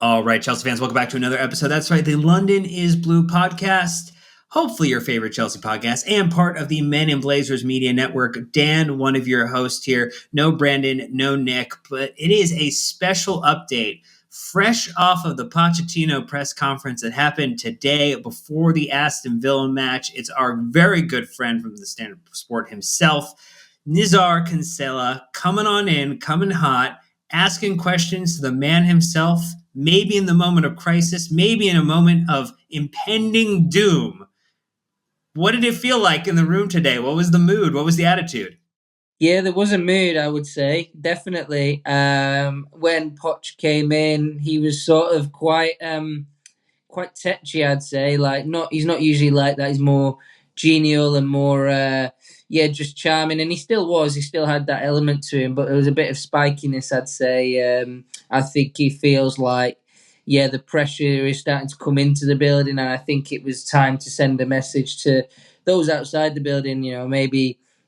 All right, Chelsea fans, welcome back to another episode. That's right, the London is Blue podcast. Hopefully your favorite Chelsea podcast and part of the Men in Blazers Media Network. Dan, one of your hosts here. No Brandon, no Nick, but it is a special update fresh off of the Pochettino press conference that happened today before the Aston Villa match. It's our very good friend from the Standard Sport himself, Nizaar Kinsella, coming on in, coming hot, asking questions to the man himself, maybe in the moment of crisis, maybe in a moment of impending doom. What did it feel like in the room today? What was the mood? What was the attitude? Yeah, there was a mood, I would say, definitely. When Poch came in, he was sort of quite tetchy, I'd say. He's not usually like that. He's more genial and more, just charming. And he still was. He still had that element to him, but there was a bit of spikiness, I'd say. I think he feels like, the pressure is starting to come into the building, and I think it was time to send a message to those outside the building.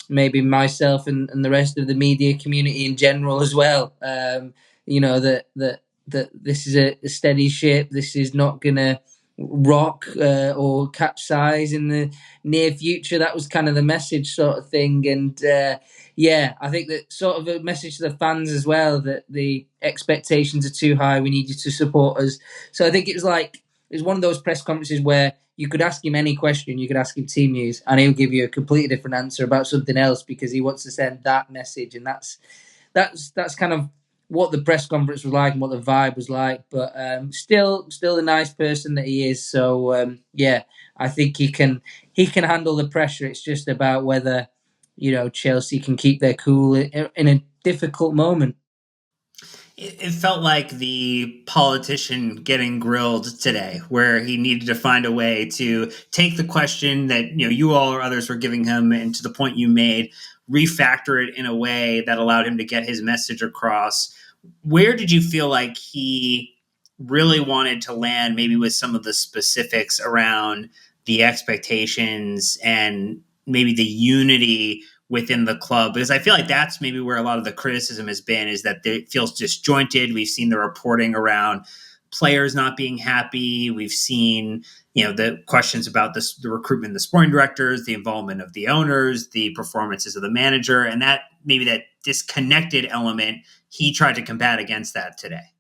Maybe myself and the rest of the media community in general as well. That this is a steady ship. This is not going to rock or capsize in the near future. That was kind of the message sort of thing. And I think that sort of a message to the fans as well, that the expectations are too high. We need you to support us. So I think it was one of those press conferences where you could ask him any question. You could ask him team news and he'll give you a completely different answer about something else because he wants to send that message. And that's kind of what the press conference was like and what the vibe was like, but still the nice person that he is. So I think he can handle the pressure. It's just about whether Chelsea can keep their cool in a difficult moment. It felt like the politician getting grilled today, where he needed to find a way to take the question that you all or others were giving him, and to the point you made, refactor it in a way that allowed him to get his message across. Where did you feel like he really wanted to land, maybe with some of the specifics around the expectations and maybe the unity within the club? Because I feel like that's maybe where a lot of the criticism has been, is that it feels disjointed. We've seen the reporting around players not being happy. We've seen, the questions about the recruitment of the sporting directors, the involvement of the owners, the performances of the manager, and that maybe that disconnected element, he tried to combat against that today.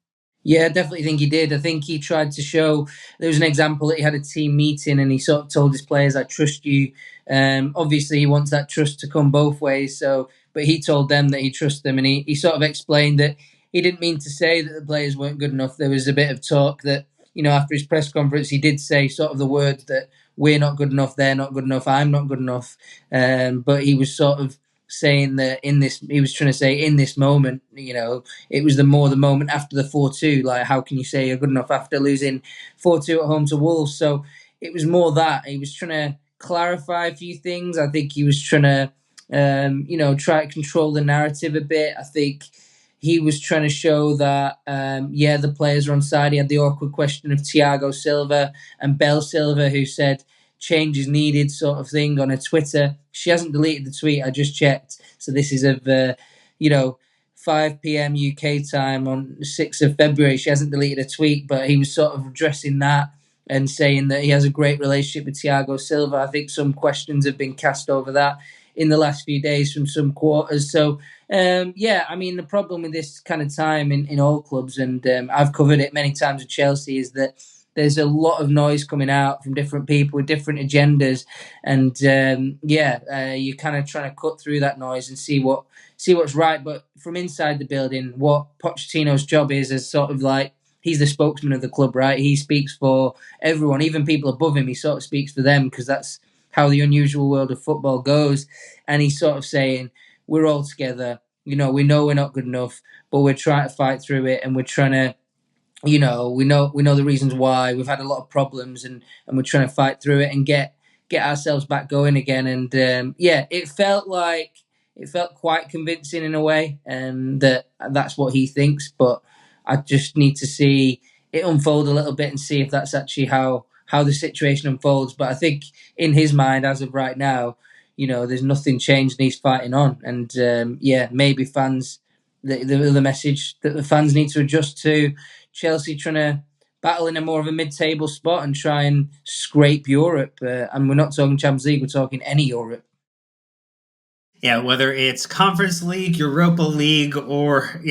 Yeah, I definitely think he did. I think he tried to show, there was an example that he had a team meeting and he sort of told his players, I trust you. Obviously, he wants that trust to come both ways. But he told them that he trusts them, and he sort of explained that he didn't mean to say that the players weren't good enough. There was a bit of talk that, after his press conference, he did say sort of the words that we're not good enough, they're not good enough, I'm not good enough. But he was sort of saying that he was trying to say in this moment, it was the moment after the 4-2, like how can you say you're good enough after losing 4-2 at home to Wolves? So it was more that he was trying to clarify a few things. I think he was trying to try to control the narrative a bit. I think he was trying to show that the players are on side. He had the awkward question of Thiago Silva and Bell Silva, who said change is needed sort of thing on her Twitter. She hasn't deleted the tweet, I just checked. So this is of 5 p.m. UK time on 6th of February. She hasn't deleted a tweet, but he was sort of addressing that and saying that he has a great relationship with Thiago Silva. I think some questions have been cast over that in the last few days from some quarters. So the problem with this kind of time in all clubs, and I've covered it many times with Chelsea, is that there's a lot of noise coming out from different people with different agendas, and you're kind of trying to cut through that noise and see what's right. But from inside the building, what Pochettino's job is sort of like, he's the spokesman of the club, right? He speaks for everyone, even people above him. He sort of speaks for them because that's how the unusual world of football goes. And he's sort of saying, we're all together. We know we're not good enough, but we're trying to fight through it, and we're trying to. We know the reasons why. We've had a lot of problems, and we're trying to fight through it and get ourselves back going again. And it felt quite convincing in a way, and that's what he thinks. But I just need to see it unfold a little bit and see if that's actually how the situation unfolds. But I think in his mind, as of right now, there's nothing changed and he's fighting on. And maybe fans the message that the fans need to adjust to. Chelsea trying to battle in a more of a mid-table spot and try and scrape Europe. And we're not talking Champions League; we're talking any Europe. Yeah, whether it's Conference League, Europa League, or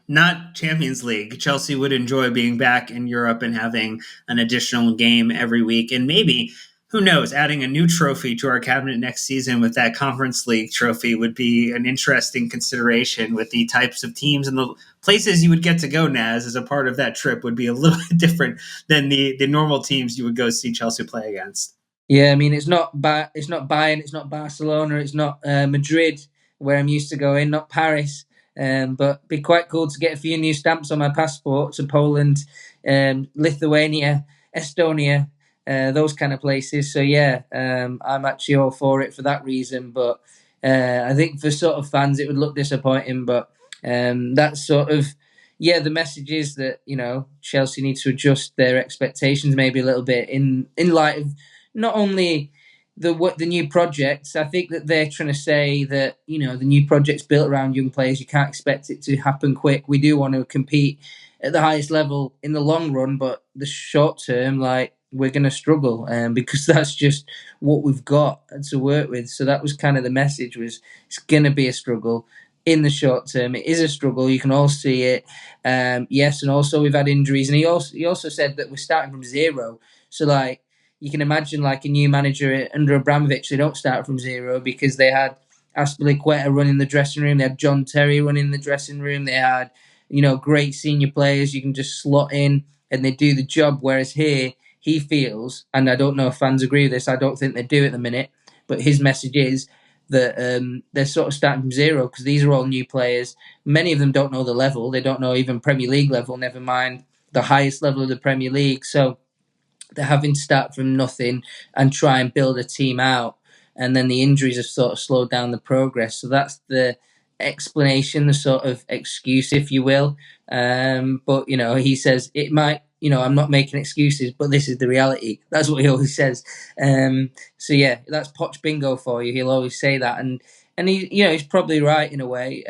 not Champions League, Chelsea would enjoy being back in Europe and having an additional game every week. And maybe, who knows, adding a new trophy to our cabinet next season with that Conference League trophy would be an interesting consideration with the types of teams and the places you would get to go, Naz, as a part of that trip would be a little bit different than the normal teams you would go see Chelsea play against. Yeah, I mean, it's not Bayern, it's not Barcelona, it's not Madrid where I'm used to going, not Paris. But it'd be quite cool to get a few new stamps on my passport to Poland, Lithuania, Estonia, those kind of places. So yeah, I'm actually all for it for that reason. But I think for sort of fans, it would look disappointing. But that's sort of the message is that Chelsea need to adjust their expectations maybe a little bit in light of not only the new projects. I think that they're trying to say that the new project's built around young players. You can't expect it to happen quick. We do want to compete at the highest level in the long run, but the short term, like, we're going to struggle, because that's just what we've got to work with. So that was kind of the message: was it's going to be a struggle in the short term. It is a struggle. You can all see it. Yes, and also we've had injuries, and he also said that we're starting from zero. So like, you can imagine like a new manager under Abramovich, they don't start from zero because they had Aspilicueta running the dressing room, they had John Terry running the dressing room, they had great senior players you can just slot in and they do the job. Whereas here he feels, and I don't know if fans agree with this, I don't think they do at the minute, but his message is that they're sort of starting from zero because these are all new players. Many of them don't know the level, they don't know even Premier League level, never mind the highest level of the Premier League. So they're having to start from nothing and try and build a team out. And then the injuries have sort of slowed down the progress. So that's the explanation, the sort of excuse, if you will. But, he says it might, I'm not making excuses, but this is the reality. That's what he always says. So, yeah, that's Poch bingo for you. He'll always say that. And he, he's probably right in a way.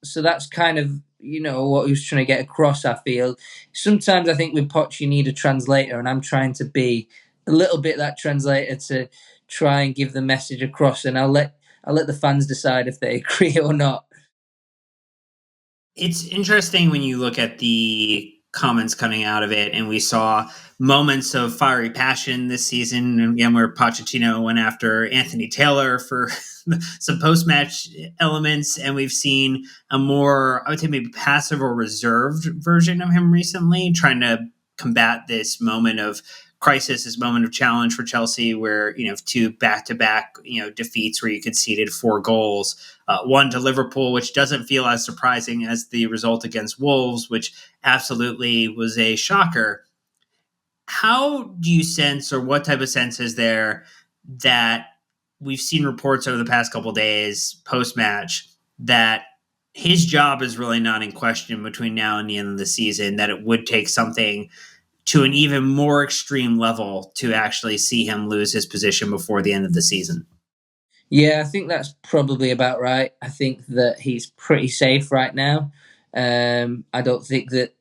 So that's kind of, what he was trying to get across, I feel. Sometimes I think with Poch you need a translator, and I'm trying to be a little bit that translator to try and give the message across, and I'll let the fans decide if they agree or not. It's interesting when you look at the comments coming out of it, and we saw moments of fiery passion this season. And again, where Pochettino went after Anthony Taylor for some post-match elements, and we've seen a more, I would say, maybe passive or reserved version of him recently, trying to combat this moment of crisis, this moment of challenge for Chelsea, where two back-to-back defeats where you conceded 4 goals, one to Liverpool, which doesn't feel as surprising as the result against Wolves, which absolutely was a shocker. How do you sense, or what type of sense is there, that we've seen reports over the past couple of days post-match that his job is really not in question between now and the end of the season, that it would take something to an even more extreme level to actually see him lose his position before the end of the season? Yeah, I think that's probably about right. I think that he's pretty safe right now. I don't think that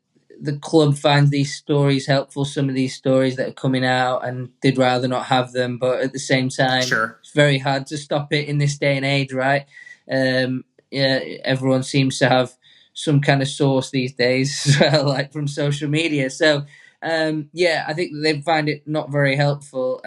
the club finds these stories helpful, some of these stories that are coming out, and they'd rather not have them. But at the same time, Sure. it's very hard to stop it in this day and age, right? Yeah, everyone seems to have some kind of source these days, like from social media. So, yeah, I think they find it not very helpful.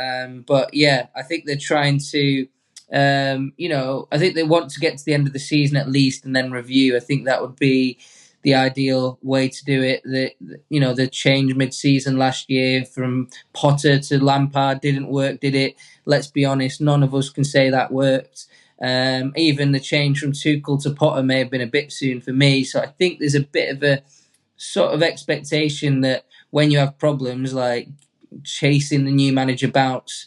But yeah, I think they're trying to. I think they want to get to the end of the season at least and then review. I think that would be the ideal way to do it. The change mid-season last year from Potter to Lampard didn't work, did it? Let's be honest, none of us can say that worked. Even the change from Tuchel to Potter may have been a bit soon for me. So I think there's a bit of a sort of expectation that when you have problems like chasing the new manager bounce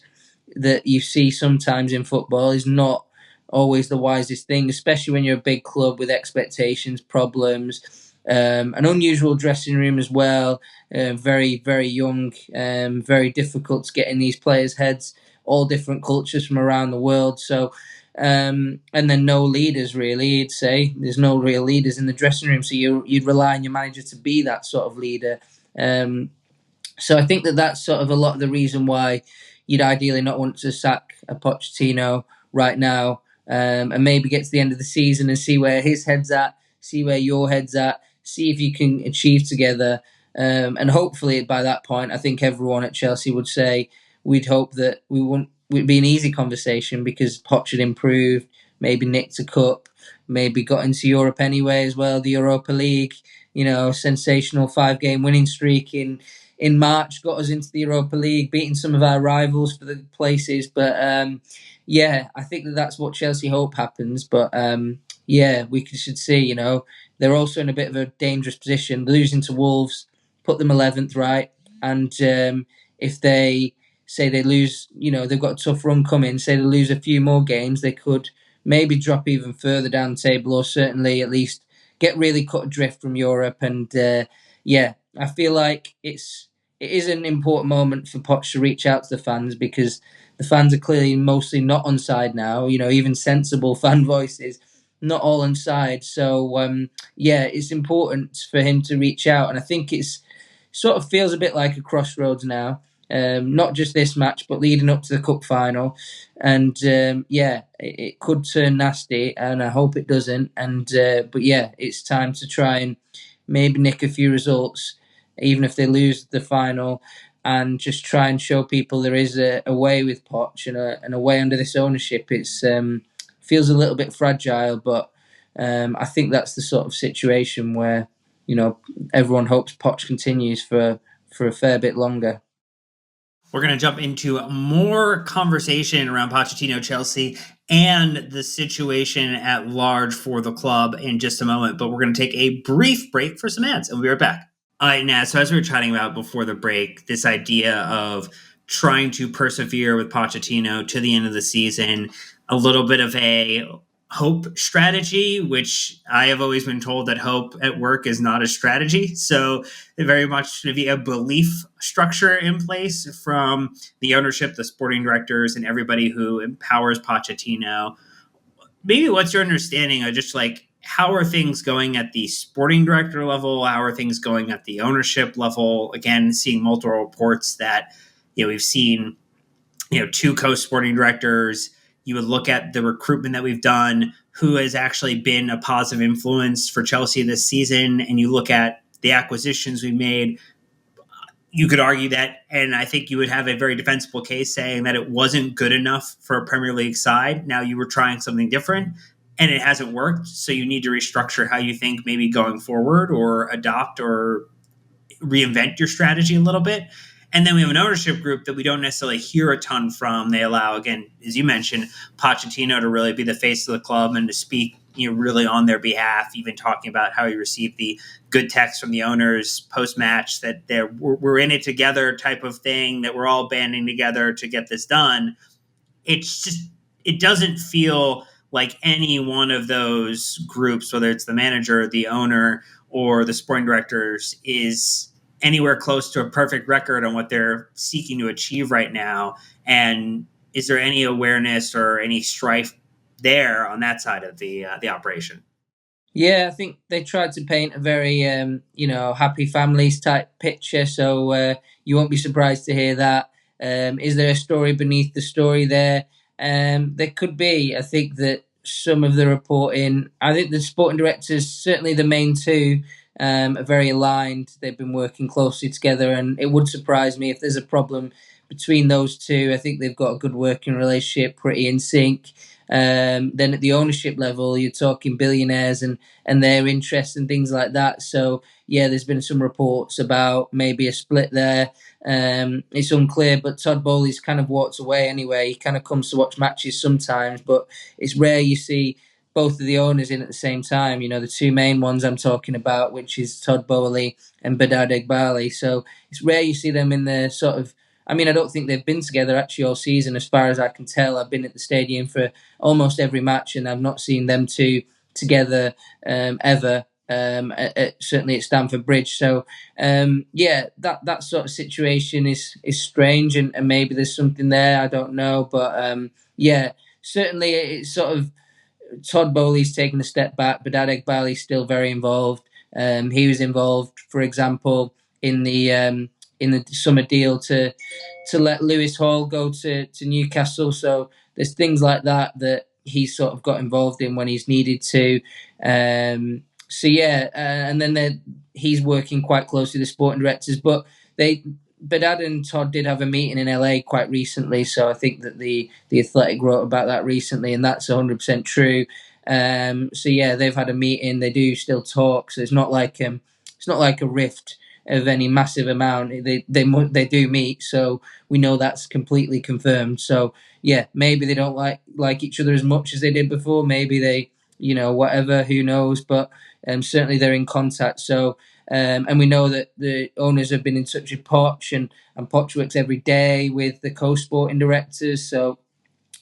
that you see sometimes in football is not always the wisest thing, especially when you're a big club with expectations, problems, an unusual dressing room as well, very, very young, very difficult to get in these players' heads, all different cultures from around the world. So And then no leaders really. You'd say there's no real leaders in the dressing room, so you'd rely on your manager to be that sort of leader. So I think that's sort of a lot of the reason why you'd ideally not want to sack a Pochettino right now, and maybe get to the end of the season and see where his head's at, see where your head's at, see if you can achieve together. And hopefully by that point, I think everyone at Chelsea would say we'd hope that we wouldn't. Would be an easy conversation because Poch had improved, maybe nicked a cup, maybe got into Europe anyway as well, the Europa League. Sensational 5-game winning streak in March got us into the Europa League, beating some of our rivals for the places. But yeah, I think that's what Chelsea hope happens. But yeah, we should see. They're also in a bit of a dangerous position, losing to Wolves, put them 11th, right? And if they say they lose, they've got a tough run coming. Say they lose a few more games, they could maybe drop even further down the table, or certainly at least get really cut adrift from Europe. And yeah, I feel like it is an important moment for Poch to reach out to the fans, because the fans are clearly mostly not on side now. Even sensible fan voices, not all on side. So yeah, it's important for him to reach out, and I think it's sort of feels a bit like a crossroads now. Not just this match, but leading up to the cup final, and yeah, it could turn nasty, and I hope it doesn't. And but yeah, it's time to try and maybe nick a few results, even if they lose the final, and just try and show people there is a way with Poch and a way under this ownership. It's feels a little bit fragile, but I think that's the sort of situation where everyone hopes Poch continues for a fair bit longer. We're going to jump into more conversation around Pochettino, Chelsea, and the situation at large for the club in just a moment. But we're going to take a brief break for some ads, and we'll be right back. All right, Nat, so as we were chatting about before the break, this idea of trying to persevere with Pochettino to the end of the season, a little bit of a hope strategy, which I have always been told that hope at work is not a strategy. So very much to be a belief structure in place from the ownership, the sporting directors, and everybody who empowers Pochettino. Maybe what's your understanding of just like how are things going at the sporting director level? How are things going at the ownership level? Again, seeing multiple reports that we've seen two co-sporting directors. You would look at the recruitment that we've done, who has actually been a positive influence for Chelsea this season, and you look at the acquisitions we made. You could argue that, and I think you would have a very defensible case saying that it wasn't good enough for a Premier League side. Now you were trying something different, and it hasn't worked, so you need to restructure how you think maybe going forward, or adopt or reinvent your strategy a little bit. And then we have an ownership group that we don't necessarily hear a ton from. They allow, again, as you mentioned, Pochettino to really be the face of the club and to speak, really on their behalf, even talking about how he received the good text from the owners post-match that we're in it together type of thing, that we're all banding together to get this done. It's just, it doesn't feel like any one of those groups, whether it's the manager, the owner, or the sporting directors, is anywhere close to a perfect record on what they're seeking to achieve right now. And is there any awareness or any strife there on that side of the operation? Yeah, I think they tried to paint a very, happy families type picture. So you won't be surprised to hear that. Is there a story beneath the story there? There could be. I think that some of the reporting, I think the sporting directors, certainly the main two, are very aligned. They've been working closely together, and it would surprise me if there's a problem between those two. I think they've got a good working relationship, pretty in sync. Then at the ownership level, you're talking billionaires and their interests and things like that. So yeah, there's been some reports about maybe a split there. It's unclear, but Todd Bowley's kind of walked away anyway. He kind of comes to watch matches sometimes, but it's rare you see both of the owners in at the same time. The two main ones I'm talking about, which is Todd Bowley and Bedard Egbali. So it's rare you see them in the sort of, I don't think they've been together actually all season, as far as I can tell. I've been at the stadium for almost every match, and I've not seen them two together ever. Certainly at Stamford Bridge. So yeah, that sort of situation is strange, and maybe there's something there. I don't know, but yeah, certainly it's sort of Todd Bowley's taken a step back, but Adeg Bali's still very involved. He was involved, for example, in the summer deal to let Lewis Hall go to Newcastle. So there's things like that that he's sort of got involved in when he's needed to. So yeah, and then he's working quite closely with the sporting directors, but they. Bedad and Todd did have a meeting in LA quite recently, so I think that the Athletic wrote about that recently, and that's 100% true. So yeah, they've had a meeting. They do still talk, so it's not like a rift of any massive amount. They do meet, so we know that's completely confirmed. So yeah, maybe they don't like each other as much as they did before. Maybe they, whatever. Who knows? But certainly they're in contact. So. And we know that the owners have been in touch with Poch, and Poch works every day with the co-sporting directors. So,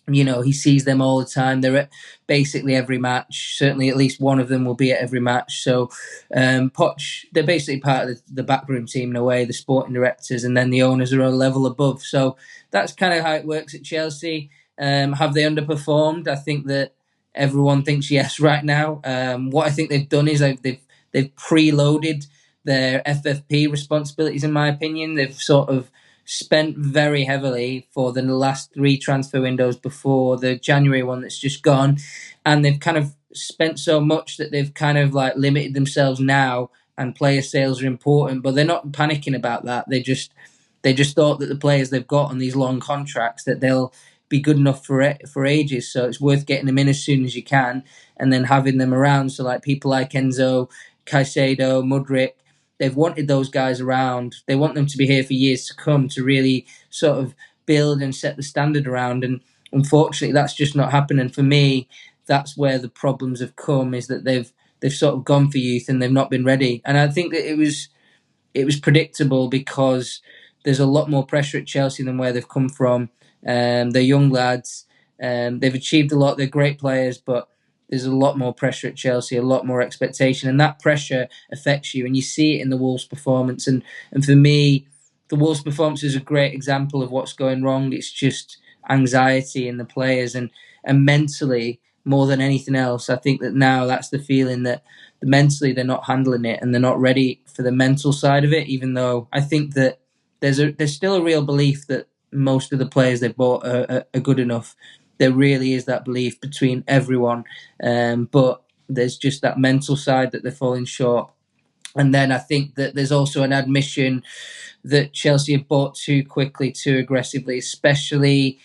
he sees them all the time. They're at basically every match. Certainly at least one of them will be at every match. So Poch, they're basically part of the backroom team in a way, the sporting directors, and then the owners are a level above. So that's kind of how it works at Chelsea. Have they underperformed? I think that everyone thinks yes right now. What I think they've done is they've preloaded their FFP responsibilities, in my opinion. They've sort of spent very heavily for the last 3 transfer windows before the January one that's just gone. And they've kind of spent so much that they've kind of like limited themselves now, and player sales are important, but they're not panicking about that. They just thought that the players they've got on these long contracts, that they'll be good enough for ages. So it's worth getting them in as soon as you can and then having them around. So like people like Enzo, Caicedo, Mudryk, they've wanted those guys around. They want them to be here for years to come to really sort of build and set the standard around. And unfortunately, that's just not happening. For me, that's where the problems have come, is that they've sort of gone for youth and they've not been ready. And I think that it was predictable, because there's a lot more pressure at Chelsea than where they've come from. They're young lads. They've achieved a lot. They're great players, but there's a lot more pressure at Chelsea, a lot more expectation, and that pressure affects you, and you see it in the Wolves' performance. And for me, the Wolves' performance is a great example of what's going wrong. It's just anxiety in the players, and mentally more than anything else. I think that now that's the feeling, that mentally they're not handling it and they're not ready for the mental side of it. Even though I think that there's still a real belief that most of the players they've bought are good enough. There really is that belief between everyone, but there's just that mental side that they're falling short. And then I think that there's also an admission that Chelsea have bought too quickly, too aggressively, especially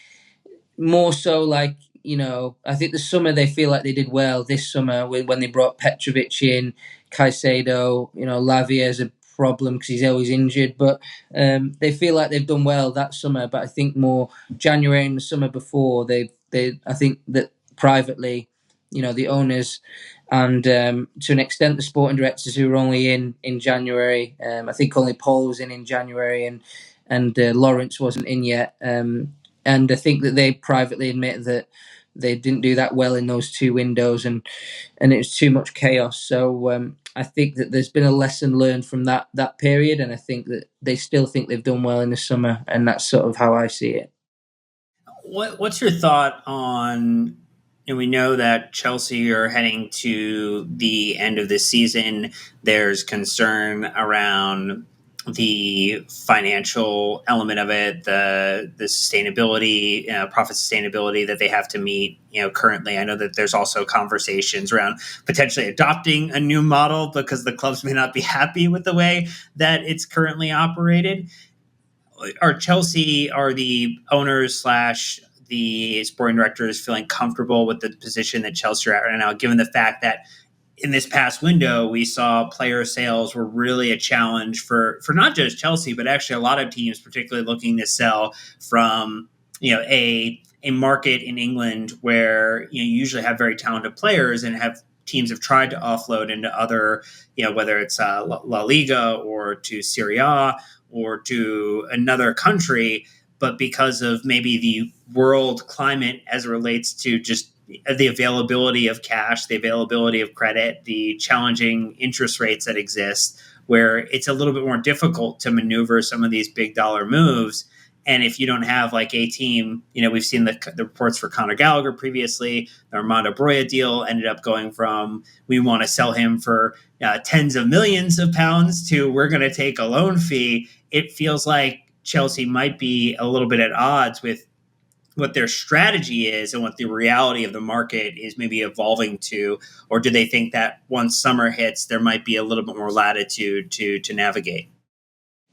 more so like, I think the summer they feel like they did well this summer when they brought Petrovic in, Caicedo, Lavier's a problem because he's always injured, but they feel like they've done well that summer. But I think more January and the summer before, I think that privately, the owners and to an extent the sporting directors who were only in January. I think only Paul was in January, and Lawrence wasn't in yet. And I think that they privately admit that they didn't do that well in those 2 windows, and it was too much chaos. So I think that there's been a lesson learned from that period, and I think that they still think they've done well in the summer, and that's sort of how I see it. What's your thought on? And we know that Chelsea are heading to the end of the season. There's concern around the financial element of it, the sustainability, profit sustainability that they have to meet. Currently, I know that there's also conversations around potentially adopting a new model because the clubs may not be happy with the way that it's currently operated. Are the owners slash the sporting directors feeling comfortable with the position that Chelsea are at right now, given the fact that in this past window, we saw player sales were really a challenge for not just Chelsea, but actually a lot of teams, particularly looking to sell from, a market in England where, you usually have very talented players, and teams have tried to offload into other, whether it's La Liga or to Serie A or to another country. But because of maybe the world climate as it relates to just the availability of cash, the availability of credit, the challenging interest rates that exist, where it's a little bit more difficult to maneuver some of these big dollar moves, And if you don't have like a team, we've seen the reports for Conor Gallagher previously. The Armando Broya deal ended up going from we want to sell him for tens of millions of pounds to we're going to take a loan fee. It feels like Chelsea might be a little bit at odds with what their strategy is and what the reality of the market is maybe evolving to, or do they think that once summer hits, there might be a little bit more latitude to navigate?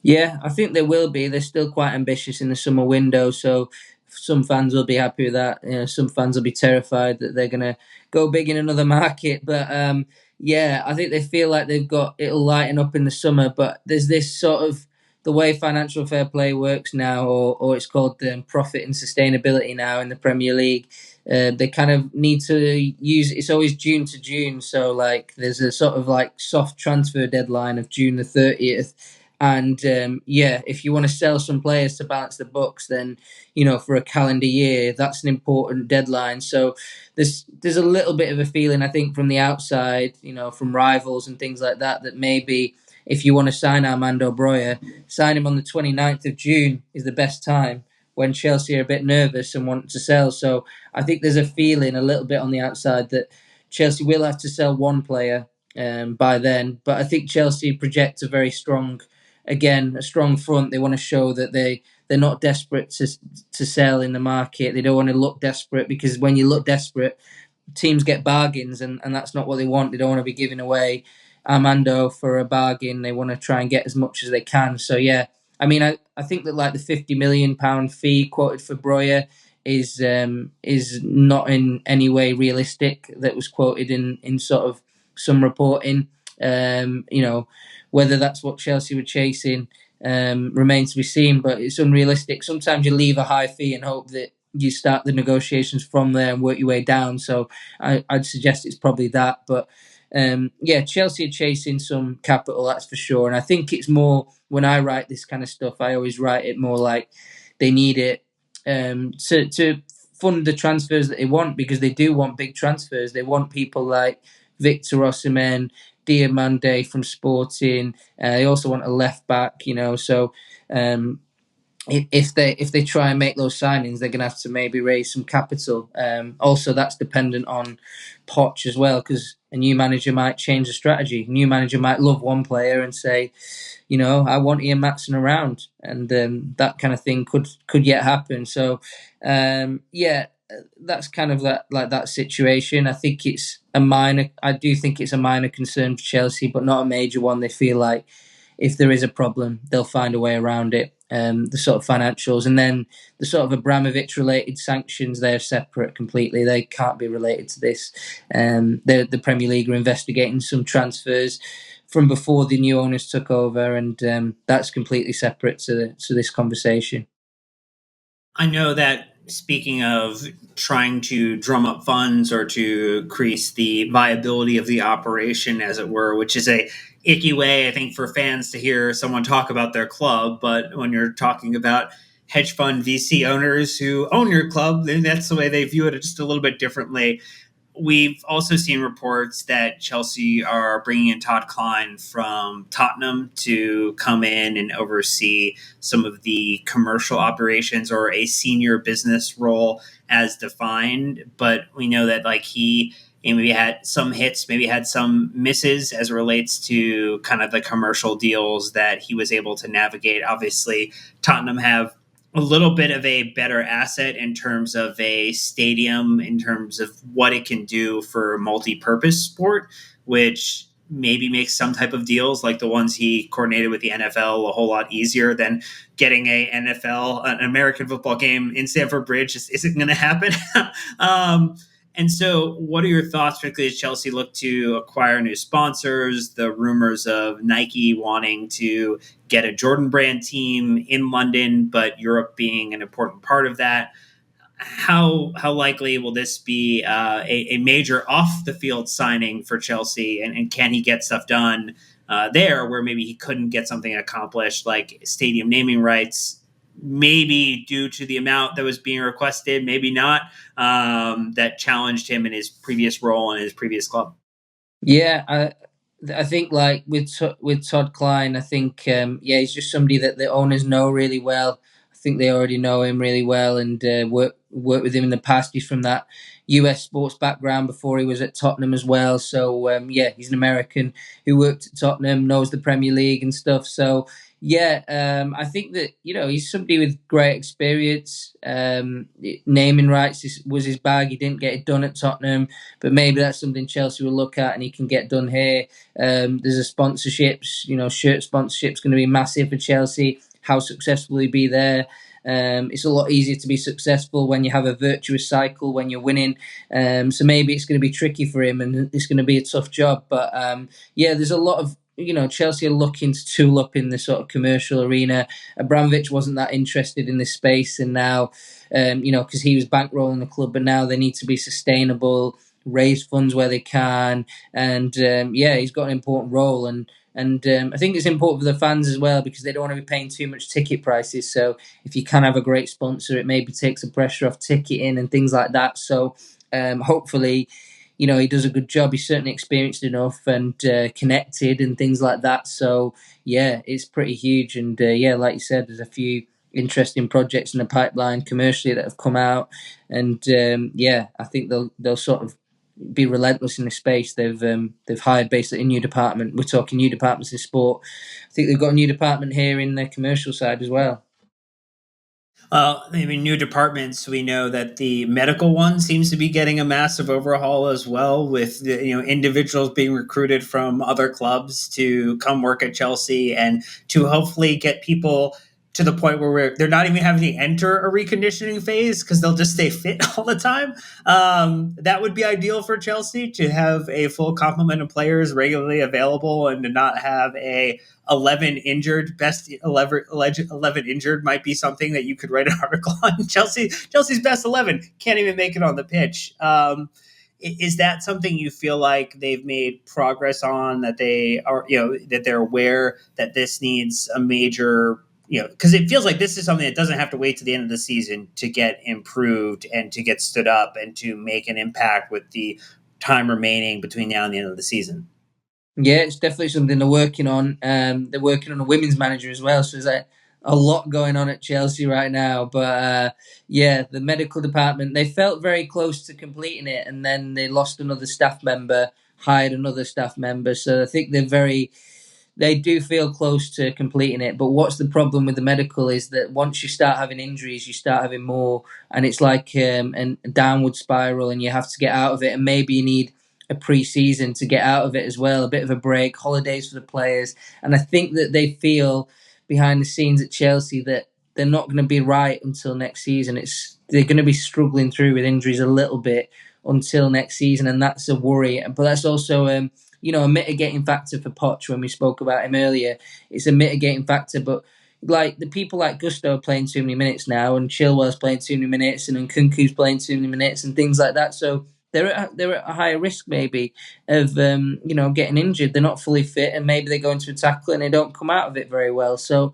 Yeah, I think there will be. They're still quite ambitious in the summer window, so some fans will be happy with that. Some fans will be terrified that they're going to go big in another market. But yeah, I think they feel like they've got it'll lighten up in the summer. But there's this sort of the way financial fair play works now, or it's called profit and sustainability now in the Premier League. They kind of need to use it's always June to June, so like there's a sort of like soft transfer deadline of June the 30th. And yeah, if you want to sell some players to balance the books, then for a calendar year, that's an important deadline. So there's a little bit of a feeling, I think, from the outside, from rivals and things like that, that maybe if you want to sign Armando Broya, sign him on the 29th of June is the best time when Chelsea are a bit nervous and want to sell. So I think there's a feeling a little bit on the outside that Chelsea will have to sell one player by then. But I think Chelsea project a strong front. They want to show that they're not desperate to sell in the market. They don't want to look desperate, because when you look desperate, teams get bargains, and that's not what they want. They don't want to be giving away Armando for a bargain. They want to try and get as much as they can. So yeah, I mean, I think that like the £50 million fee quoted for Broya is not in any way realistic. That was quoted in sort of some reporting. Whether that's what Chelsea were chasing remains to be seen, but it's unrealistic. Sometimes you leave a high fee and hope that you start the negotiations from there and work your way down. So I'd suggest it's probably that. But yeah, Chelsea are chasing some capital, that's for sure. And I think it's more, when I write this kind of stuff, I always write it more like they need it to fund the transfers that they want, because they do want big transfers. They want people like Victor Osimhen, Diamande from Sporting. They also want a left back, So if they try and make those signings, they're going to have to maybe raise some capital. Also, that's dependent on Poch as well, because a new manager might change the strategy. A new manager might love one player and say, I want Ian Matson around, and that kind of thing could yet happen. So, yeah, that's kind of that situation. I think it's a minor. I do think it's a minor concern for Chelsea, but not a major one. They feel like if there is a problem, they'll find a way around it. The sort of financials, and then the sort of Abramovich related sanctions, they're separate completely. They can't be related to this. The Premier League are investigating some transfers from before the new owners took over, and that's completely separate to this conversation. I know that, speaking of trying to drum up funds or to increase the viability of the operation, as it were, which is a icky way, I think, for fans to hear someone talk about their club. But when you're talking about hedge fund VC owners who own your club, then that's the way they view it just a little bit differently. We've also seen reports that Chelsea are bringing in Todd Klein from Tottenham to come in and oversee some of the commercial operations, or a senior business role as defined. But we know that he maybe had some hits, maybe had some misses as it relates to kind of the commercial deals that he was able to navigate. Obviously, Tottenham have a little bit of a better asset in terms of a stadium, in terms of what it can do for multi-purpose sport, which maybe makes some type of deals like the ones he coordinated with the NFL a whole lot easier than getting an American football game in Stamford Bridge just isn't going to happen. And so what are your thoughts, particularly as Chelsea look to acquire new sponsors, the rumors of Nike wanting to get a Jordan brand team in London, but Europe being an important part of that? How likely will this be a major off the field signing for Chelsea, and can he get stuff done there where maybe he couldn't get something accomplished like stadium naming rights, maybe due to the amount that was being requested, maybe not, that challenged him in his previous role in his previous club? Yeah, I think like with Todd Klein, I think yeah, he's just somebody that the owners know really well. I think they already know him really well and worked with him in the past. He's from that US sports background before he was at Tottenham as well. So yeah, he's an American who worked at Tottenham, knows the Premier League and stuff. So yeah, I think that he's somebody with great experience. Naming rights was his bag. He didn't get it done at Tottenham, but maybe that's something Chelsea will look at and he can get done here. There's a sponsorships, shirt sponsorship's going to be massive for Chelsea. How successful will he be there? It's a lot easier to be successful when you have a virtuous cycle, when you're winning. So maybe it's going to be tricky for him and it's going to be a tough job. But yeah, there's a lot of Chelsea are looking to tool up in the sort of commercial arena. Abramovich wasn't that interested in this space, and now, because he was bankrolling the club, but now they need to be sustainable, raise funds where they can, and yeah, he's got an important role. And I think it's important for the fans as well because they don't want to be paying too much ticket prices. So if you can have a great sponsor, it maybe takes the pressure off ticketing and things like that. So hopefully, he does a good job. He's certainly experienced enough and connected and things like that. So yeah, it's pretty huge. And yeah, like you said, there's a few interesting projects in the pipeline commercially that have come out. And yeah, I think they'll sort of be relentless in this space. They've hired basically a new department. We're talking new departments in sport. I think they've got a new department here in the commercial side as well. I mean, new departments. We know that the medical one seems to be getting a massive overhaul as well, with individuals being recruited from other clubs to come work at Chelsea and to hopefully get people to the point where they're not even having to enter a reconditioning phase because they'll just stay fit all the time. That would be ideal for Chelsea to have a full complement of players regularly available and to not have a 11 injured. Best 11 injured might be something that you could write an article on. Chelsea's best 11 can't even make it on the pitch. Is that something you feel like they've made progress on, that they are, that they're aware that this needs a major, because it feels like this is something that doesn't have to wait to the end of the season to get improved and to get stood up and to make an impact with the time remaining between now and the end of the season? Yeah, it's definitely something they're working on. They're working on a women's manager as well, so there's a lot going on at Chelsea right now. But yeah, the medical department, they felt very close to completing it, and then they lost another staff member, hired another staff member. So I think they do feel close to completing it. But what's the problem with the medical is that once you start having injuries, you start having more, and it's like a downward spiral, and you have to get out of it. And maybe you need a pre-season to get out of it as well, a bit of a break, holidays for the players. And I think that they feel behind the scenes at Chelsea that they're not going to be right until next season. They're going to be struggling through with injuries a little bit until next season, and that's a worry. But that's also a mitigating factor for Poch. When we spoke about him earlier, it's a mitigating factor. But like the people like Gusto are playing too many minutes now, and Chilwell's playing too many minutes, and Nkunku's playing too many minutes, and things like that. So they're at a higher risk maybe of getting injured. They're not fully fit, and maybe they go into a tackle and they don't come out of it very well. So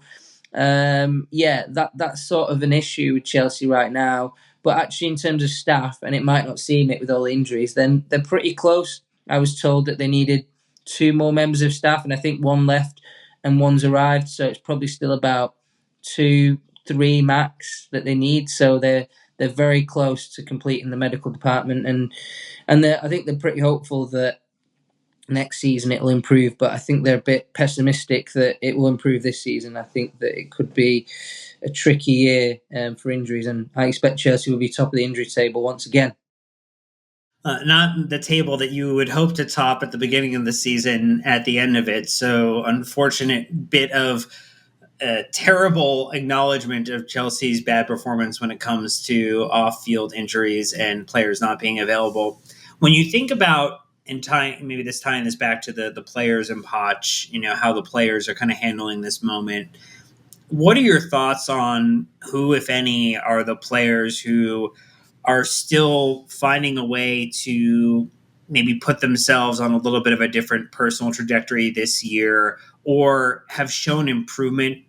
yeah, that's sort of an issue with Chelsea right now. But actually, in terms of staff, and it might not seem it with all the injuries, then they're pretty close. I was told that they needed two more members of staff, and I think one left and one's arrived. So it's probably still about 2, 3 max that they need. So they're very close to completing the medical department, and I think they're pretty hopeful that next season it will improve. But I think they're a bit pessimistic that it will improve this season. I think that it could be a tricky year for injuries, and I expect Chelsea will be top of the injury table once again. Not the table that you would hope to top at the beginning of the season at the end of it. So, unfortunate bit of terrible acknowledgement of Chelsea's bad performance when it comes to off-field injuries and players not being available. When you think about, and maybe tying this back to the players and Poch, how the players are kind of handling this moment. What are your thoughts on who, if any, are the players who are still finding a way to maybe put themselves on a little bit of a different personal trajectory this year, or have shown improvement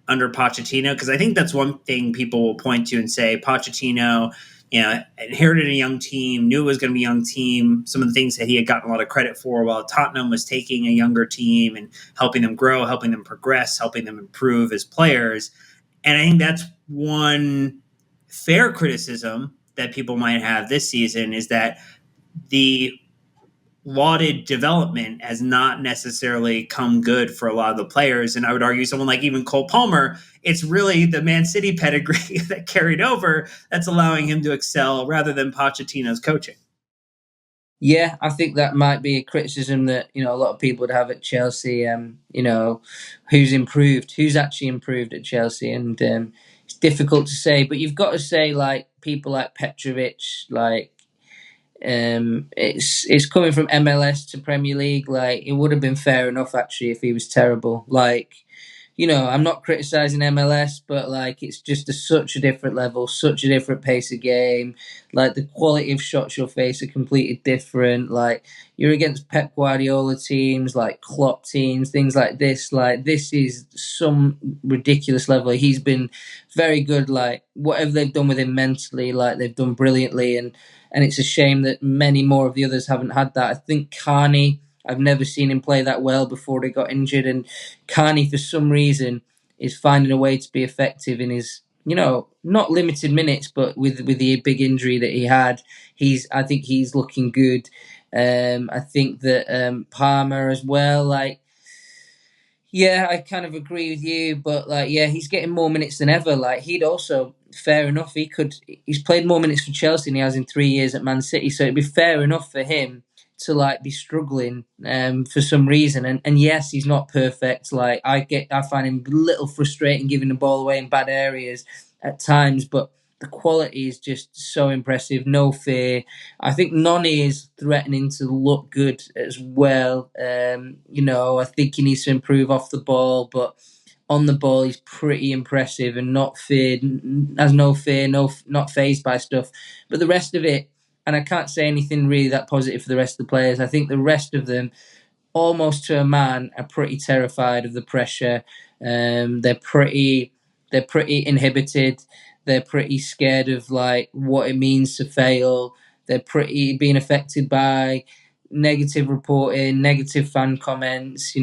under Pochettino? Because I think that's one thing people will point to and say Pochettino, inherited a young team, knew it was going to be a young team. Some of the things that he had gotten a lot of credit for while Tottenham was taking a younger team and helping them grow, helping them progress, helping them improve as players. And I think that's one fair criticism that people might have this season is that the lauded development has not necessarily come good for a lot of the players. And I would argue someone like even Cole Palmer, it's really the Man City pedigree that carried over that's allowing him to excel rather than Pochettino's coaching. Yeah, I think that might be a criticism that a lot of people would have at Chelsea. Who's actually improved at Chelsea, and it's difficult to say. But you've got to say, like, people like Petrovic, like, it's coming from MLS to Premier League. Like, it would have been fair enough actually if he was terrible. Like, I'm not criticizing MLS, but like it's just such a different level, such a different pace of game. Like the quality of shots you'll face are completely different. Like you're against Pep Guardiola teams, like Klopp teams, things like this. Like this is some ridiculous level. He's been very good. Like whatever they've done with him mentally, like they've done brilliantly, and it's a shame that many more of the others haven't had that. I think Carney, I've never seen him play that well before he got injured, and Carney, for some reason, is finding a way to be effective in his, not limited minutes, but with the big injury that he had, I think he's looking good. I think that Palmer as well, like, yeah, I kind of agree with you, but like, yeah, he's getting more minutes than ever. Like, he'd also, fair enough, he's played more minutes for Chelsea than he has in 3 years at Man City, so it'd be fair enough for him to like be struggling for some reason. And yes, he's not perfect. Like, I find him a little frustrating giving the ball away in bad areas at times, but the quality is just so impressive. No fear. I think Noni is threatening to look good as well. I think he needs to improve off the ball, but on the ball he's pretty impressive and not feared, has no fear, not phased by stuff. But the rest of it, and I can't say anything really that positive for the rest of the players. I think the rest of them, almost to a man, are pretty terrified of the pressure. They're pretty inhibited. They're pretty scared of like what it means to fail. They're pretty being affected by negative reporting, negative fan comments.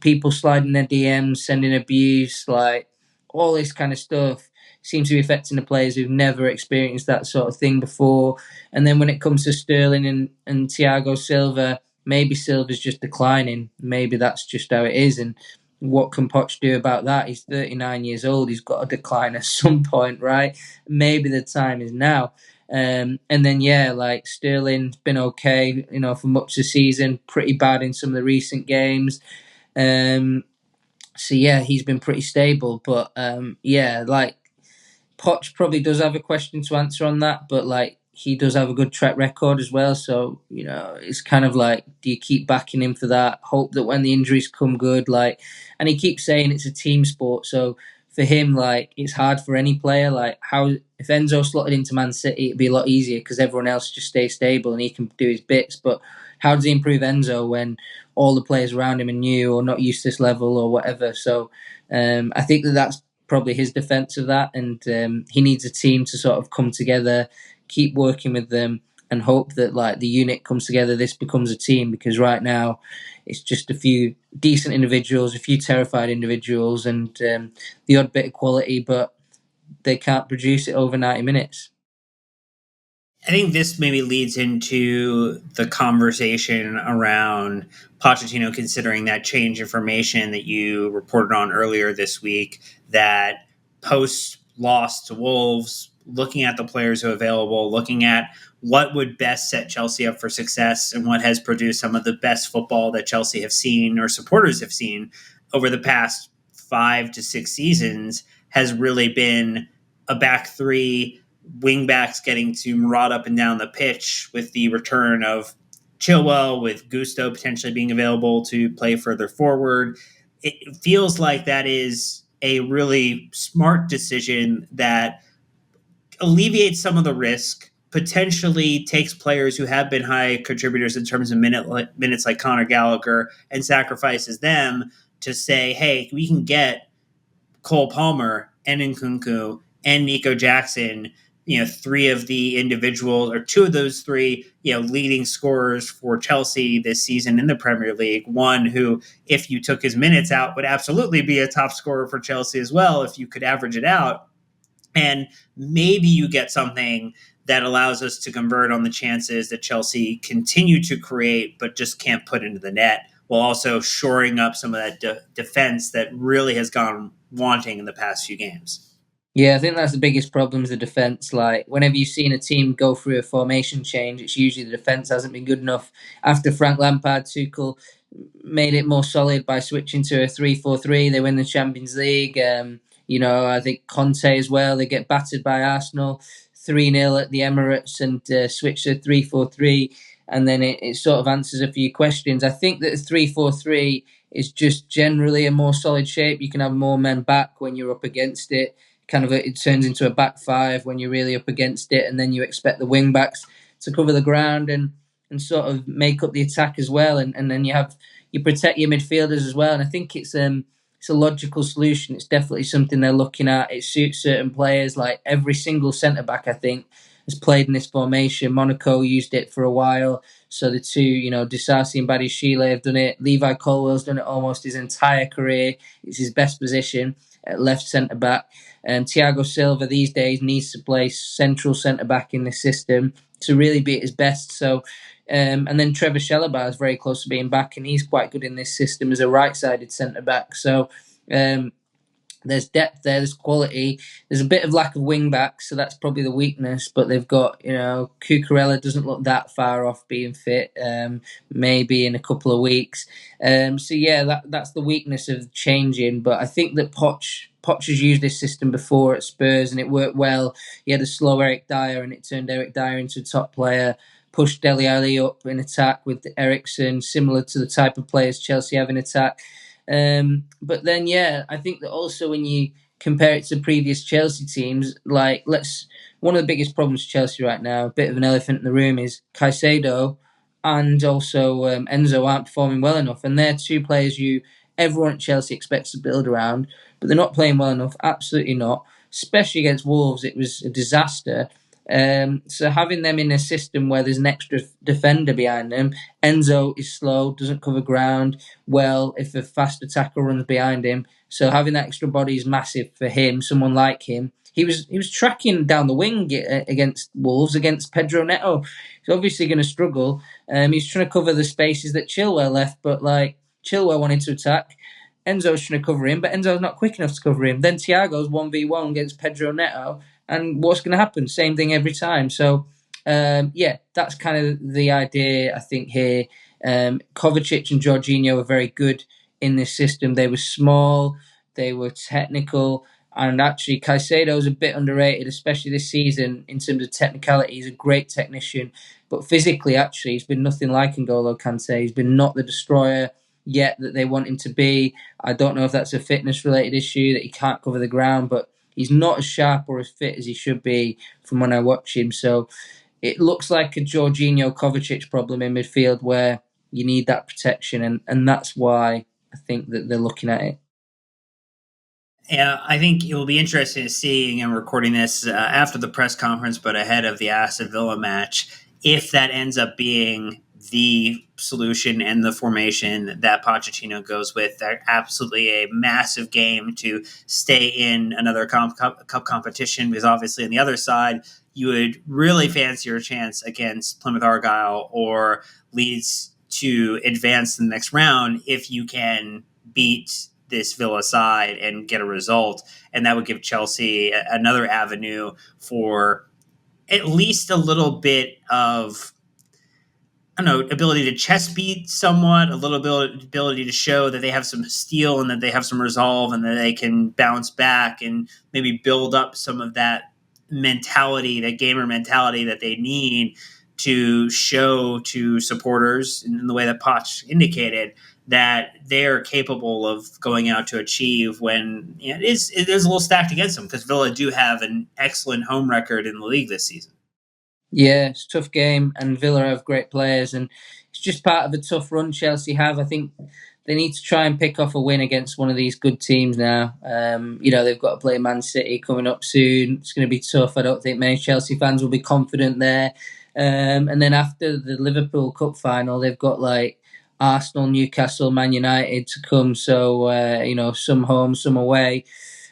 People sliding their DMs, sending abuse, like all this kind of stuff seems to be affecting the players who've never experienced that sort of thing before. And then when it comes to Sterling and Thiago Silva, maybe Silva's just declining. Maybe that's just how it is. And what can Poch do about that? He's 39 years old. He's got to decline at some point, right? Maybe the time is now. And then, yeah, like Sterling's been okay, for much of the season, pretty bad in some of the recent games. So, yeah, he's been pretty stable. But, yeah, like Poch probably does have a question to answer on that, but like he does have a good track record as well. So it's kind of like, do you keep backing him for that? Hope that when the injuries come, good. Like, and he keeps saying it's a team sport. So for him, like it's hard for any player. Like how if Enzo slotted into Man City, it'd be a lot easier because everyone else just stays stable and he can do his bits. But how does he improve Enzo when all the players around him are new or not used to this level or whatever? So I think that's probably his defense of that, and he needs a team to sort of come together, keep working with them, and hope that like the unit comes together. This becomes a team, because right now it's just a few decent individuals, a few terrified individuals, and the odd bit of quality, but they can't produce it over 90 minutes. I think this maybe leads into the conversation around Pochettino considering that change information that you reported on earlier this week, that post loss to Wolves, looking at the players who are available, looking at what would best set Chelsea up for success and what has produced some of the best football that Chelsea have seen or supporters have seen over the past 5 to 6 seasons has really been a back three, wing backs getting to maraud up and down the pitch with the return of Chilwell, with Gusto potentially being available to play further forward. It feels like that is a really smart decision that alleviates some of the risk, potentially takes players who have been high contributors in terms of minutes like Conor Gallagher and sacrifices them to say, hey, we can get Cole Palmer and Nkunku and Nico Jackson, three of the individual or two of those three, leading scorers for Chelsea this season in the Premier League. One who, if you took his minutes out, would absolutely be a top scorer for Chelsea as well, if you could average it out. And maybe you get something that allows us to convert on the chances that Chelsea continue to create, but just can't put into the net, while also shoring up some of that defense that really has gone wanting in the past few games. Yeah, I think that's the biggest problem is the defence. Like, whenever you've seen a team go through a formation change, it's usually the defence hasn't been good enough. After Frank Lampard, Tuchel made it more solid by switching to a 3-4-3. They win the Champions League. I think Conte as well, they get battered by Arsenal 3-0 at the Emirates and switch to 3-4-3. And then it sort of answers a few questions. I think that the 3-4-3 is just generally a more solid shape. You can have more men back when you're up against it. It turns into a back five when you're really up against it, and then you expect the wing backs to cover the ground and sort of make up the attack as well, and then you protect your midfielders as well. And I think it's a logical solution. It's definitely something they're looking at. It suits certain players. Like every single centre back, I think, has played in this formation. Monaco used it for a while. So the two, Disasi and Badiashile have done it. Levi Colwell's done it almost his entire career. It's his best position at left centre back. Thiago Silva these days needs to play central centre back in the system to really be at his best. So, and then Trevor Chalobah is very close to being back, and he's quite good in this system as a right-sided centre back. So, there's depth there, there's quality. There's a bit of lack of wing backs, so that's probably the weakness. But they've got, Cucurella doesn't look that far off being fit, maybe in a couple of weeks. So yeah, that's the weakness of changing. But I think that Poch has used this system before at Spurs and it worked well. He had a slow Eric Dyer and it turned Eric Dyer into a top player. Pushed Dele Alli up in attack with Eriksen, similar to the type of players Chelsea have in attack. But then, yeah, I think that also when you compare it to previous Chelsea teams, one of the biggest problems for Chelsea right now, a bit of an elephant in the room, is Caicedo and also Enzo aren't performing well enough, and they're two players everyone at Chelsea expects to build around, but they're not playing well enough. Absolutely not. Especially against Wolves, it was a disaster. So having them in a system where there's an extra defender behind them, Enzo is slow, doesn't cover ground well if a fast attacker runs behind him. So having that extra body is massive for him. Someone like him, he was tracking down the wing against Wolves against Pedro Neto. He's obviously going to struggle. He's trying to cover the spaces that Chilwell left, but Chilwell wanted to attack. Enzo's trying to cover him, but Enzo's not quick enough to cover him. Then Thiago's 1v1 against Pedro Neto. And what's going to happen? Same thing every time. So, that's kind of the idea, I think, here. Kovacic and Jorginho are very good in this system. They were small, they were technical, and actually Caicedo's a bit underrated, especially this season in terms of technicality. He's a great technician, but physically, actually, he's been nothing like N'Golo Kante. He's been not the destroyer yet that they want him to be. I don't know if that's a fitness-related issue, that he can't cover the ground, but he's not as sharp or as fit as he should be from when I watch him. So it looks like a Jorginho Kovacic problem in midfield where you need that protection, and that's why I think that they're looking at it. Yeah, I think it will be interesting to see, and recording this after the press conference, but ahead of the Aston Villa match, if that ends up being the solution and the formation that Pochettino goes with. They're absolutely a massive game to stay in another cup competition, because obviously on the other side, you would really fancy your chance against Plymouth Argyle or Leeds to advance to the next round if you can beat this Villa side and get a result. And that would give Chelsea another avenue for at least a little bit of, I don't know, ability to chest beat somewhat, a little bit ability to show that they have some steel and that they have some resolve and that they can bounce back and maybe build up some of that mentality, that gamer mentality that they need to show to supporters in the way that Poch indicated that they're capable of going out to achieve when it is a little stacked against them, because Villa do have an excellent home record in the league this season. Yeah, it's a tough game, and Villa have great players, and it's just part of a tough run Chelsea have. I think they need to try and pick off a win against one of these good teams now. They've got to play Man City coming up soon. It's going to be tough. I don't think many Chelsea fans will be confident there. And then after the Liverpool Cup final, they've got Arsenal, Newcastle, Man United to come. So, some home, some away.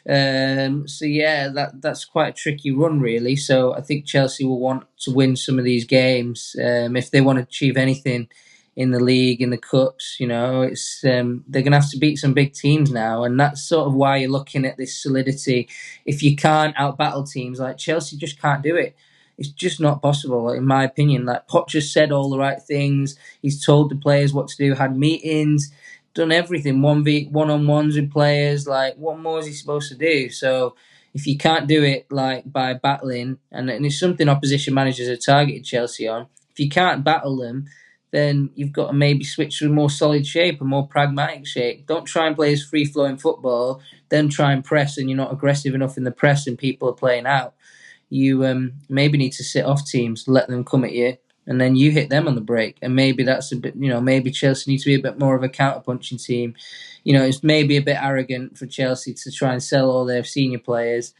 So yeah, that's quite a tricky run, really. So I think Chelsea will want to win some of these games if they want to achieve anything in the league, in the cups. It's they're going to have to beat some big teams now, and that's sort of why you're looking at this solidity. If you can't outbattle teams like Chelsea, just can't do it. It's just not possible, in my opinion. Like Poch said all the right things. He's told the players what to do. Had meetings, done everything. 1-on-ones with players. Like, what more is he supposed to do? So if you can't do it like by battling, and it's something opposition managers have targeted Chelsea on. If you can't battle them, then you've got to maybe switch to a more solid shape, a more pragmatic shape. Don't try and play as free-flowing football, then try and press, and you're not aggressive enough in the press and people are playing out. You maybe need to sit off teams, let them come at you, and then you hit them on the break. And maybe that's a bit, maybe Chelsea needs to be a bit more of a counter-punching team. It's maybe a bit arrogant for Chelsea to try and sell all their senior players,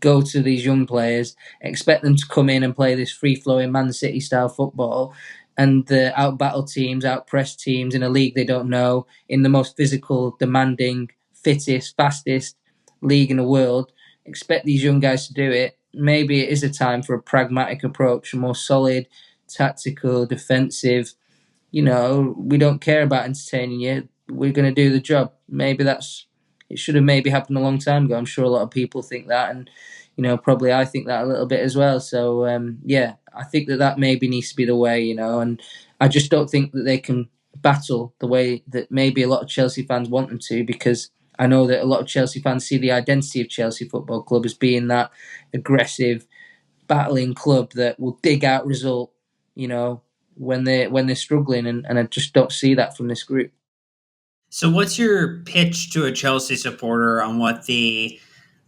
go to these young players, expect them to come in and play this free-flowing Man City style football, and out-battle teams, out-press teams in a league they don't know, in the most physical, demanding, fittest, fastest league in the world. Expect these young guys to do it. Maybe it is a time for a pragmatic approach, a more solid, tactical, defensive. We don't care about entertaining you. We're going to do the job. Maybe it should have maybe happened a long time ago. I'm sure a lot of people think that, and probably I think that a little bit as well. So yeah, I think that maybe needs to be the way, and I just don't think that they can battle the way that maybe a lot of Chelsea fans want them to, because I know that a lot of Chelsea fans see the identity of Chelsea Football Club as being that aggressive, battling club that will dig out result, when they're struggling, and I just don't see that from this group. So, what's your pitch to a Chelsea supporter on what the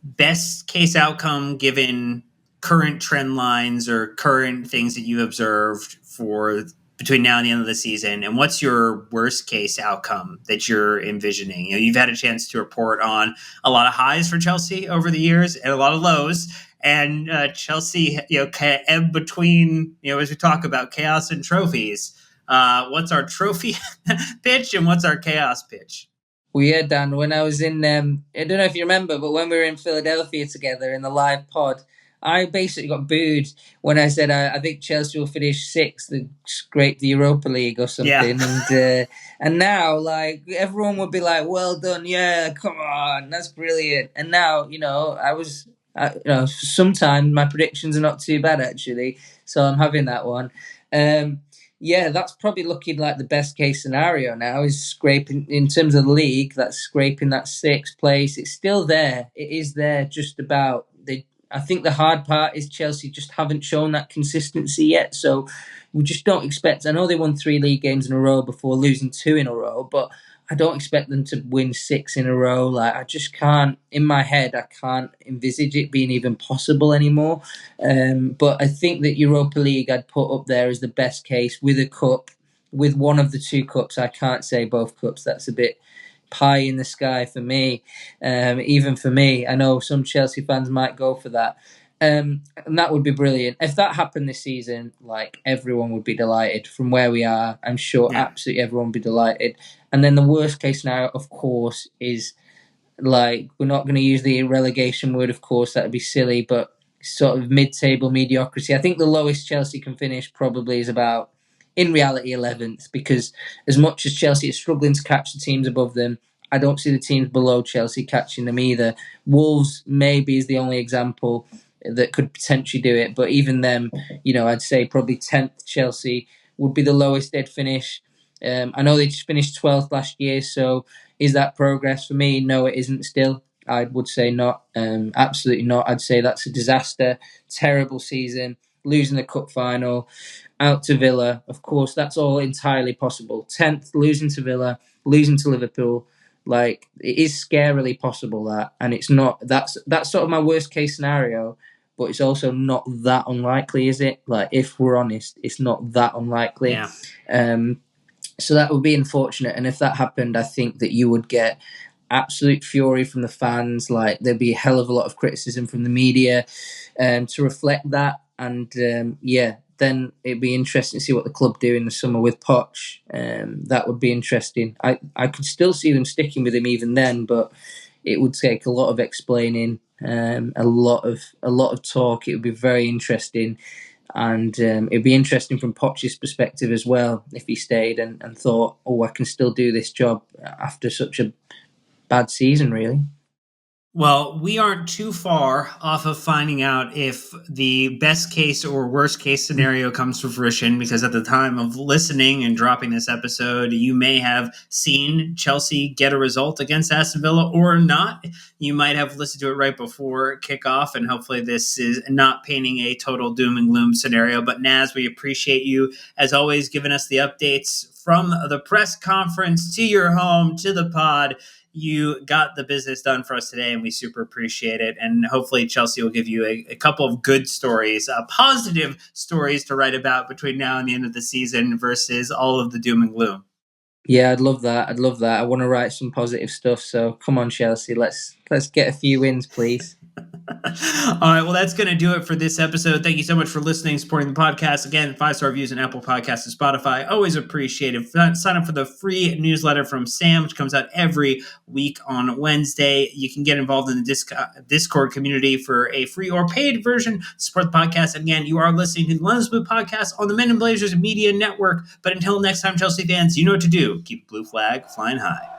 best case outcome, given current trend lines or current things that you observed for between now and the end of the season, and what's your worst case outcome that you're envisioning? You've had a chance to report on a lot of highs for Chelsea over the years and a lot of lows, and Chelsea, kind of ebb between, as we talk about chaos and trophies. What's our trophy pitch and what's our chaos pitch? Well, yeah, Dan, when I was in, I don't know if you remember, but when we were in Philadelphia together in the live pod, I basically got booed when I said I think Chelsea will finish sixth and scrape the Europa League or something. Yeah. And now, like, everyone would be like, well done, yeah, come on, that's brilliant. And now, sometimes my predictions are not too bad, actually. So I'm having that one. Yeah, that's probably looking like the best case scenario now, is scraping, in terms of the league, that's scraping that sixth place. It's still there. It is there just about. I think the hard part is Chelsea just haven't shown that consistency yet. So we just don't expect. I know they won 3 league games in a row before losing 2 in a row, but I don't expect them to win 6 in a row. Like, I just can't, in my head, I can't envisage it being even possible anymore. But I think that Europa League I'd put up there as the best case, with a cup, with one of the 2 cups. I can't say both cups. That's a bit pie in the sky for me. Even for me, I know some Chelsea fans might go for that. And that would be brilliant. If that happened this season, like, everyone would be delighted from where we are. I'm sure absolutely everyone would be delighted. And then the worst case scenario, of course, is, like, we're not going to use the relegation word, of course, that would be silly, but sort of mid-table mediocrity. I think the lowest Chelsea can finish probably is about, in reality, 11th, because as much as Chelsea is struggling to catch the teams above them, I don't see the teams below Chelsea catching them either. Wolves maybe is the only example that could potentially do it, but even them, I'd say probably 10th Chelsea would be the lowest they'd finish. I know they just finished 12th last year, so is that progress for me? No, it isn't still. I would say not. Absolutely not. I'd say that's a disaster. Terrible season. Losing the cup final. Out to Villa. Of course, that's all entirely possible. 10th, losing to Villa. Losing to Liverpool. Like, it is scarily possible that. And it's not. That's sort of my worst case scenario. But it's also not that unlikely, is it? Like, if we're honest, it's not that unlikely. Yeah. So that would be unfortunate. And if that happened, I think that you would get absolute fury from the fans. Like, there'd be a hell of a lot of criticism from the media to reflect that. And then it'd be interesting to see what the club do in the summer with Poch. That would be interesting. I could still see them sticking with him even then, but it would take a lot of explaining, a lot of talk. It would be very interesting, and it'd be interesting from Poch's perspective as well if he stayed and thought, oh, I can still do this job after such a bad season, really. Well, we aren't too far off of finding out if the best case or worst case scenario comes to fruition, because at the time of listening and dropping this episode, you may have seen Chelsea get a result against Aston Villa or not. You might have listened to it right before kickoff, and hopefully this is not painting a total doom and gloom scenario. But Naz, we appreciate you, as always, giving us the updates from the press conference to your home to the pod. You got the business done for us today, and we super appreciate it. And hopefully Chelsea will give you a couple of good stories, positive stories to write about between now and the end of the season versus all of the doom and gloom. Yeah, I'd love that. I'd love that. I want to write some positive stuff. So come on, Chelsea, let's get a few wins, please. All right, well, that's going to do it for this episode. Thank you so much for listening, supporting the podcast. Again, 5-star reviews on Apple Podcasts and Spotify. Always appreciated. Sign up for the free newsletter from Sam, which comes out every week on Wednesday. You can get involved in the Discord community for a free or paid version to support the podcast. And again, you are listening to the London Blue Podcast on the Men in Blazers Media Network. But until next time, Chelsea fans, you know what to do. Keep the blue flag flying high.